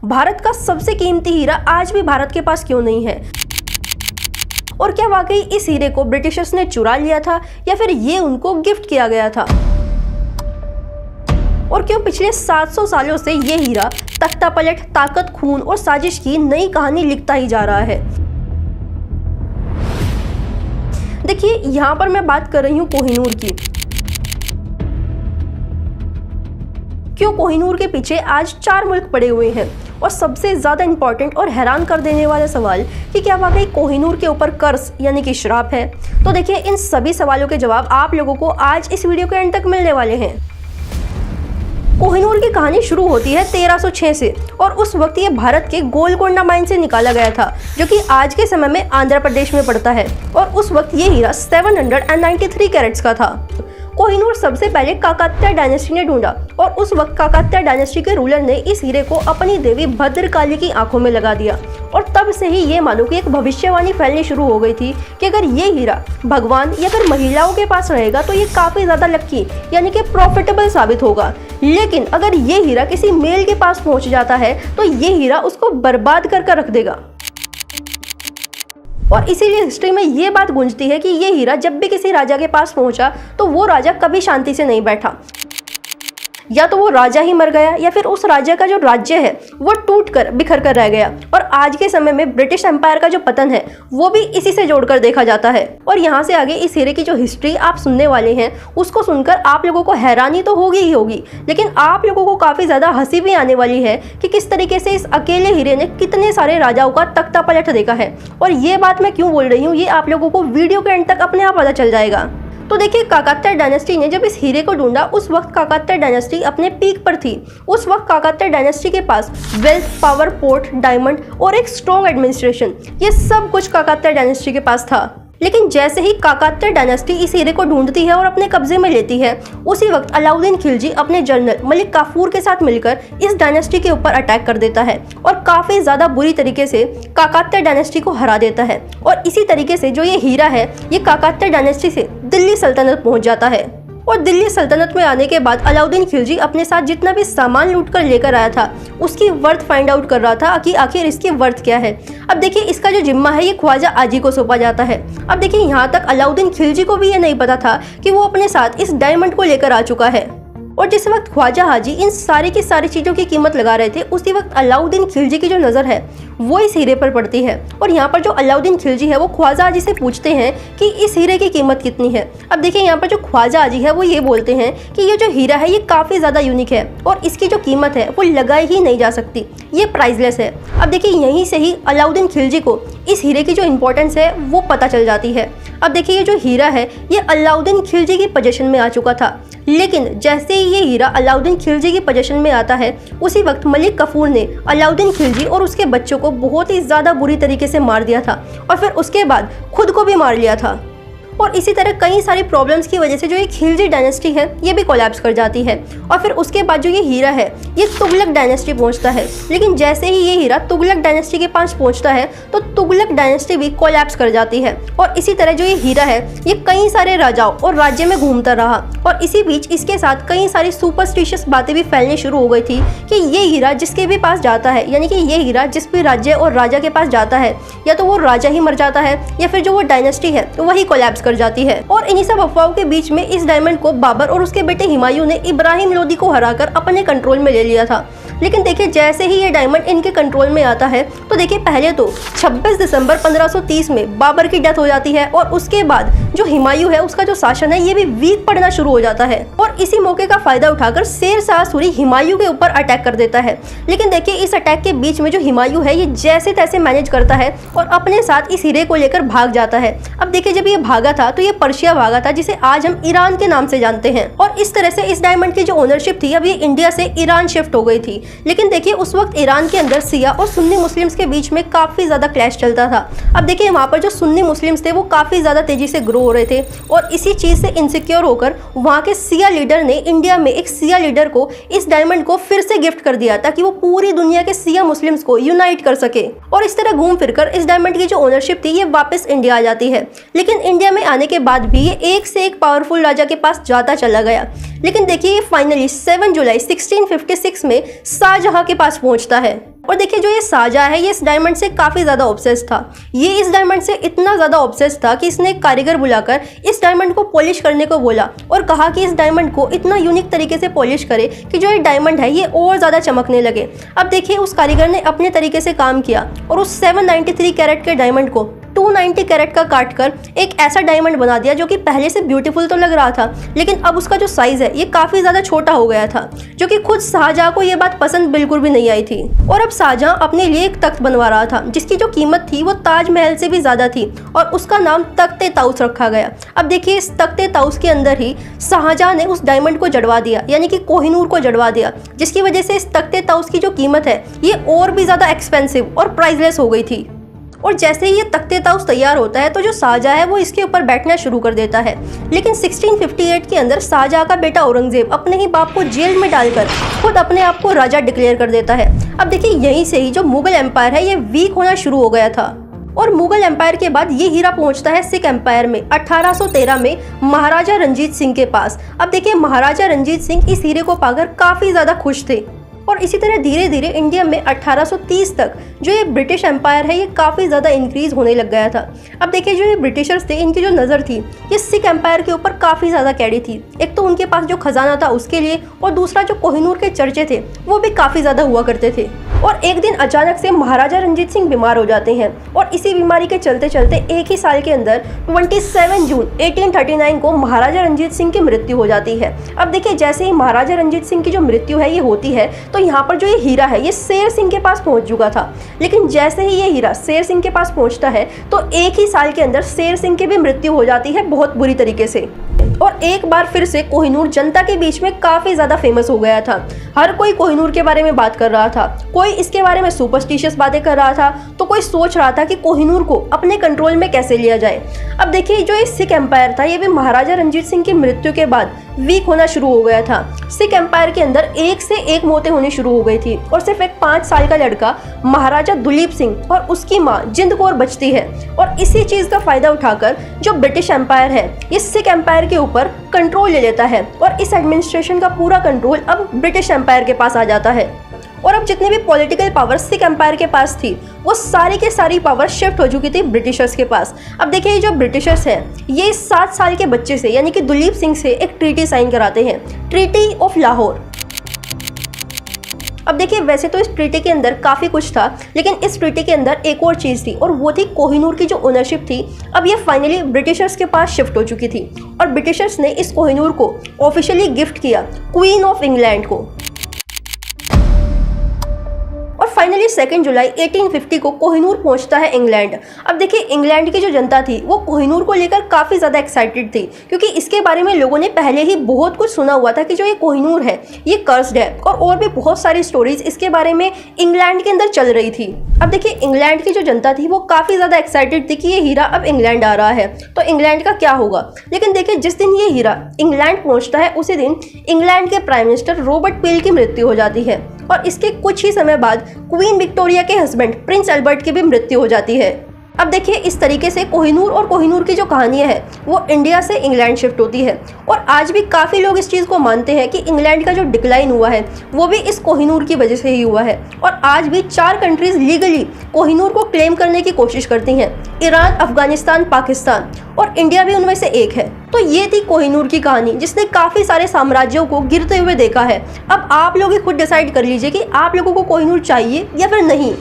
भारत का सबसे कीमती हीरा आज भी भारत के पास क्यों नहीं है? और क्या वाकई इस हीरे को ब्रिटिशर्स ने चुरा लिया था या फिर ये उनको गिफ्ट किया गया था? और क्यों पिछले 700 सालों से ये हीरा तख्तापलट, ताकत, खून और साजिश की नई कहानी लिखता ही जा रहा है? देखिए, यहाँ पर मैं बात कर रही हूँ कोहिनूर की। क्यों कोहिनूर के पीछे आज 4 मुल्क पड़े हुए हैं? और सबसे ज़्यादा इंपॉर्टेंट और हैरान कर देने वाला सवाल कि क्या वाकई कोहिनूर के ऊपर कर्ज यानी कि श्राप है? तो देखिए, इन सभी सवालों के जवाब आप लोगों को आज इस वीडियो के एंड तक मिलने वाले हैं। कोहिनूर की कहानी शुरू होती है 1306 से और उस वक्त ये भारत के गोलकोंडा माइन से निकाला गया था, जो कि आज के समय में आंध्र प्रदेश में पड़ता है। और उस वक्त ये हीरा 793 कैरेट्स का था। कोहिनूर सबसे पहले काकात्या डायनेस्टी ने ढूंढा और उस वक्त काकात्या डायनेस्टी के रूलर ने इस हीरे को अपनी देवी भद्रकाली की आंखों में लगा दिया। और तब से ही ये मानो कि एक भविष्यवाणी फैलनी शुरू हो गई थी कि अगर ये हीरा भगवान या फिर महिलाओं के पास रहेगा तो ये काफी ज्यादा लक्की यानी कि प्रॉफिटेबल साबित होगा। लेकिन अगर ये हीरा किसी मेल के पास पहुंच जाता है तो ये हीरा उसको बर्बाद कर रख देगा। और इसीलिए हिस्ट्री में ये बात गूंजती है कि ये हीरा जब भी किसी राजा के पास पहुंचा तो वो राजा कभी शांति से नहीं बैठा। या तो वो राजा ही मर गया या फिर उस राजा का जो राज्य है वो टूट कर बिखर कर रह गया। और आज के समय में ब्रिटिश एम्पायर का जो पतन है वो भी इसी से जोड़कर देखा जाता है। और यहाँ से आगे इस हीरे की जो हिस्ट्री आप सुनने वाले हैं उसको सुनकर आप लोगों को हैरानी तो होगी ही होगी, लेकिन आप लोगों को काफी ज्यादा हंसी भी आने वाली है कि किस तरीके से इस अकेले हीरे ने कितने सारे राजाओं का तख्ता पलट देखा है। और ये बात मैं क्यों बोल रही हूँ ये आप लोगों को वीडियो के एंड तक अपने आप पता चल जाएगा। तो देखिए, काकात्या डायनेस्टी ने जब इस हीरे को ढूंढा उस वक्त काकात्या डायनेस्टी अपने पीक पर थी। उस वक्त काकात्या डायनेस्टी के पास वेल्थ, पावर, पोर्ट, डायमंड और एक स्ट्रॉन्ग एडमिनिस्ट्रेशन, ये सब कुछ काकात्या डायनेस्टी के पास था। लेकिन जैसे ही काकात्या डायनेस्टी इस हीरे को ढूंढती है और अपने कब्जे में लेती है, उसी वक्त अलाउद्दीन खिलजी अपने जनरल मलिक काफूर के साथ मिलकर इस डायनेस्टी के ऊपर अटैक कर देता है और काफी ज्यादा बुरी तरीके से काकात्या डायनेस्टी को हरा देता है। और इसी तरीके से जो ये हीरा है ये काकात्या डायनेस्टी से दिल्ली सल्तनत पहुंच जाता है। और दिल्ली सल्तनत में आने के बाद अलाउद्दीन खिलजी अपने साथ जितना भी सामान लूट कर लेकर आया था उसकी वर्थ फाइंड आउट कर रहा था कि आखिर इसकी वर्थ क्या है। अब देखिए, इसका जो जिम्मा है ये ख्वाजा आजी को सौंपा जाता है। अब देखिए, यहाँ तक अलाउद्दीन खिलजी को भी ये नहीं पता था कि वो अपने साथ इस डायमंड को लेकर आ चुका है। और जिस वक्त ख्वाजा हाजी इन सारी की सारी चीज़ों की कीमत लगा रहे थे उसी वक्त अलाउद्दीन खिलजी की जो नज़र है वो इस हीरे पर पड़ती है। और यहाँ पर जो अलाउद्दीन खिलजी है वो ख्वाजा हाजी से पूछते हैं कि इस हीरे की कीमत कितनी है। अब देखिए, यहाँ पर जो ख्वाजा हाजी है वो ये बोलते हैं कि ये जो हीरा है ये काफ़ी ज़्यादा यूनिक है और इसकी जो कीमत है वो लगाई ही नहीं जा सकती, ये प्राइसलेस है। अब देखिए, यहीं से ही अलाउद्दीन खिलजी को इस हीरे की जो इंपॉर्टेंस है वो पता चल जाती है। अब देखिए, ये जो हीरा है ये अलाउद्दीन खिलजी की पोजीशन में आ चुका था। लेकिन जैसे ही ये हीरा अलाउद्दीन खिलजी की पोजीशन में आता है उसी वक्त मलिक काफूर ने अलाउद्दीन खिलजी और उसके बच्चों को बहुत ही ज़्यादा बुरी तरीके से मार दिया था और फिर उसके बाद खुद को भी मार लिया था। और इसी तरह कई सारी प्रॉब्लम्स की वजह से जो ये खिलजी डायनेस्टी है ये भी कोलैप्स कर जाती है। और फिर उसके बाद जो ये हीरा है ये तुगलक डायनेस्टी पहुंचता है। लेकिन जैसे ही ये हीरा तुगलक डायनेस्टी के पास पहुंचता है तो तुगलक डायनेस्टी भी कोलैप्स कर जाती है। और इसी तरह जो ये हीरा है ये कई सारे राजाओं और राज्य में घूमता रहा। और इसी बीच इसके साथ कई सारी सुपरस्टिशियस बातें भी फैलनी शुरू हो गई थी कि ये हीरा जिसके भी पास जाता है, यानी कि ये हीरा जिस भी राज्य और राजा के पास जाता है या तो वो राजा ही मर जाता है या फिर जो वो डायनेस्टी है तो वही कोलैप्स कर जाती है। और इन्हीं सब अफवाहों के बीच में इस डायमंड को बाबर और उसके बेटे हुमायूं ने इब्राहिम लोदी को हराकर अपने कंट्रोल में ले लिया था। लेकिन देखिए, जैसे ही ये डायमंड इनके कंट्रोल में आता है तो देखिए, पहले तो 26 दिसंबर 1530 में बाबर की डेथ हो जाती है और उसके बाद जो हुमायूं है उसका जो शासन है ये भी वीक पड़ना शुरू हो जाता है। और इसी मौके का फायदा उठाकर शेर शाह सूरी हुमायूं के ऊपर अटैक कर देता है। लेकिन देखिए, इस अटैक के बीच में जो हुमायूं है ये जैसे तैसे मैनेज करता है और अपने साथ इस हीरे को लेकर भाग जाता है। अब देखिए, जब ये भागा था तो ये पर्शिया भागा था जिसे आज हम ईरान के नाम से जानते हैं। और इस तरह से इस डायमंड की जो ओनरशिप थी अब ये इंडिया से ईरान शिफ्ट हो गई थी। लेकिन देखिए, उस वक्त ईरान के अंदर सिया और सुन्नी मुस्लिम्स के बीच में काफी ज्यादा क्लैश चलता था। अब देखिए, वहाँ पर जो सुन्नी मुस्लिम्स थे वो काफी ज्यादा तेजी से ग्रो हो रहे थे और इसी चीज से इनसिक्योर होकर वहाँ के सिया लीडर ने इंडिया में एक सिया लीडर को इस डायमंड को फिर से गिफ्ट कर दिया ताकि वो पूरी दुनिया के सिया मुस्लिम्स को यूनाइट कर सके। और इस तरह घूम फिरकर इस डायमंड की जो ओनरशिप थी ये वापस इंडिया आ जाती है। लेकिन इंडिया में आने के बाद भी ये एक से एक पावरफुल राजा के पास जाता चला गया। लेकिन देखिए, ये फाइनली 7 जुलाई 1656 में शाहजहां के पास पहुंचता है। और देखिए जो ये शाहजहां है ये इस डायमंड से काफ़ी ज़्यादा ऑब्सेस्ड था। ये इस डायमंड से इतना ज़्यादा ऑब्सेस्ड था कि इसने एक कारीगर बुलाकर इस डायमंड को पॉलिश करने को बोला और कहा कि इस डायमंड को इतना यूनिक तरीके से पॉलिश करे कि जो ये डायमंड है ये और ज़्यादा चमकने लगे। अब देखिए उस कारीगर ने अपने तरीके से काम किया और उस 793 कैरेट के डायमंड को 290 कैरेट का काट कर एक ऐसा डायमंड बना दिया जो कि पहले से ब्यूटीफुल तो लग रहा था, लेकिन अब उसका जो साइज है ये काफ़ी ज़्यादा छोटा हो गया था, जो कि खुद शाहजहां को ये बात पसंद बिल्कुल भी नहीं आई थी। और अब शाहजहां अपने लिए एक तख्त बनवा रहा था जिसकी जो कीमत थी वो ताजमहल से भी ज़्यादा थी और उसका नाम तख्ते ताउस रखा गया। अब देखिए इस तख्ते ताउस के अंदर ही शाहजहां ने उस डायमंड को जड़वा दिया, यानी कि कोहिनूर को जड़वा दिया, जिसकी वजह से इस तख्ते ताउस की जो कीमत है ये और भी ज़्यादा एक्सपेंसिव और प्राइसलेस हो गई थी। और जैसे ही ये तख्ते ताउस तैयार होता है तो जो शाहजहां है वो इसके ऊपर बैठना शुरू कर देता है। लेकिन 1658 के अंदर शाहजहां का बेटा औरंगजेब अपने ही बाप को जेल में डालकर खुद अपने आप को राजा डिक्लेयर कर देता है। अब देखिए यहीं से ही जो मुगल एम्पायर है ये वीक होना शुरू हो गया था और मुगल एम्पायर के बाद ये हीरा पहुंचता है सिख एम्पायर में 1813 में महाराजा रंजीत सिंह के पास। अब देखिए महाराजा रंजीत सिंह इस हीरे को पाकर काफ़ी ज़्यादा खुश थे और इसी तरह धीरे धीरे इंडिया में 1830 तक जो ये ब्रिटिश एम्पायर है ये काफ़ी ज़्यादा इंक्रीज होने लग गया था। अब देखिए जो ये ब्रिटिशर्स थे इनकी जो नज़र थी ये सिख एम्पायर के ऊपर काफ़ी ज़्यादा कैडी थी। एक तो उनके पास जो खजाना था उसके लिए और दूसरा जो कोहिनूर के चर्चे थे वो भी काफ़ी ज़्यादा हुआ करते थे। और एक दिन अचानक से महाराजा रंजीत सिंह बीमार हो जाते हैं और इसी बीमारी के चलते चलते एक ही साल के अंदर 27 जून 1839 को महाराजा रंजीत सिंह की मृत्यु हो जाती है। अब देखिए जैसे ही महाराजा रंजीत सिंह की जो मृत्यु है ये होती है तो यहाँ पर जो ये हीरा है ये शेर सिंह के पास पहुँच चुका था। लेकिन जैसे ही ये हीरा शेर सिंह के पास पहुँचता है तो एक ही साल के अंदर शेर सिंह की भी मृत्यु हो जाती है बहुत बुरी तरीके से। और एक बार फिर से कोहिनूर जनता के बीच में काफ़ी ज़्यादा फेमस हो गया था। हर कोई कोहिनूर के बारे में बात कर रहा था, कोई इसके बारे में सुपरस्टिशियस बातें कर रहा था तो कोई सोच रहा था कि कोहिनूर को अपने कंट्रोल में कैसे लिया जाए। अब देखिए जो ये सिख एम्पायर था ये भी महाराजा रंजीत सिंह की मृत्यु के बाद वीक होना शुरू हो गया था। सिख एम्पायर के अंदर एक से एक मौतें होनी शुरू हो गई थी और सिर्फ एक 5 साल का लड़का महाराजा दुलीप सिंह और उसकी माँ जिंद कौर बचती है। और इसी चीज़ का फायदा उठाकर जो ब्रिटिश एम्पायर है ये सिख एम्पायर के ऊपर कंट्रोल ले लेता है और इस एडमिनिस्ट्रेशन का पूरा कंट्रोल अब ब्रिटिश एम्पायर के पास आ जाता है। और अब जितने भी पॉलिटिकल पावर सिख एम्पायर के पास थी वो सारी के सारी पावर शिफ्ट हो चुकी थी ब्रिटिशर्स के पास। अब देखिए जो ब्रिटिशर्स हैं ये 7 साल के बच्चे से यानी कि दुलीप सिंह से एक ट्रीटी साइन कराते हैं, ट्रीटी ऑफ लाहौर। अब देखिए वैसे तो इस ट्रीटी के अंदर काफ़ी कुछ था, लेकिन इस ट्रीटी के अंदर एक और चीज़ थी और वो थी कोहिनूर की जो ओनरशिप थी अब ये फाइनली ब्रिटिशर्स के पास शिफ्ट हो चुकी थी और ब्रिटिशर्स ने इस कोहिनूर को ऑफिशियली गिफ्ट किया क्वीन ऑफ इंग्लैंड को। फाइनली 2 जुलाई 1850 को कोहिनूर पहुंचता है इंग्लैंड। अब देखिए इंग्लैंड की जो जनता थी वो कोहिनूर को लेकर काफ़ी ज़्यादा एक्साइटेड थी क्योंकि इसके बारे में लोगों ने पहले ही बहुत कुछ सुना हुआ था कि जो ये कोहिनूर है ये कर्स्ड है और भी बहुत सारी स्टोरीज इसके बारे में इंग्लैंड के अंदर चल रही थी। अब देखिए इंग्लैंड की जो जनता थी वो काफ़ी ज़्यादा एक्साइटेड थी कि ये हीरा अब इंग्लैंड आ रहा है तो इंग्लैंड का क्या होगा। लेकिन देखिए जिस दिन ये हीरा इंग्लैंड पहुँचता है उसी दिन इंग्लैंड के प्राइम मिनिस्टर रॉबर्ट पील की मृत्यु हो जाती है और इसके कुछ ही समय बाद क्वीन विक्टोरिया के हस्बैंड प्रिंस एल्बर्ट की भी मृत्यु हो जाती है। अब देखिए इस तरीके से कोहिनूर और कोहिनूर की जो कहानियां है वो इंडिया से इंग्लैंड शिफ्ट होती है और आज भी काफ़ी लोग इस चीज़ को मानते हैं कि इंग्लैंड का जो डिक्लाइन हुआ है वो भी इस कोहिनूर की वजह से ही हुआ है। और आज भी 4 कंट्रीज लीगली कोहिनूर को क्लेम करने की कोशिश करती हैं, ईरान, अफगानिस्तान, पाकिस्तान और इंडिया भी उनमें से एक है। तो ये थी कोहिनूर की कहानी जिसने काफ़ी सारे साम्राज्यों को गिरते हुए देखा है। अब आप लोग ही खुद डिसाइड कर लीजिए कि आप लोगों को कोहिनूर चाहिए या फिर नहीं।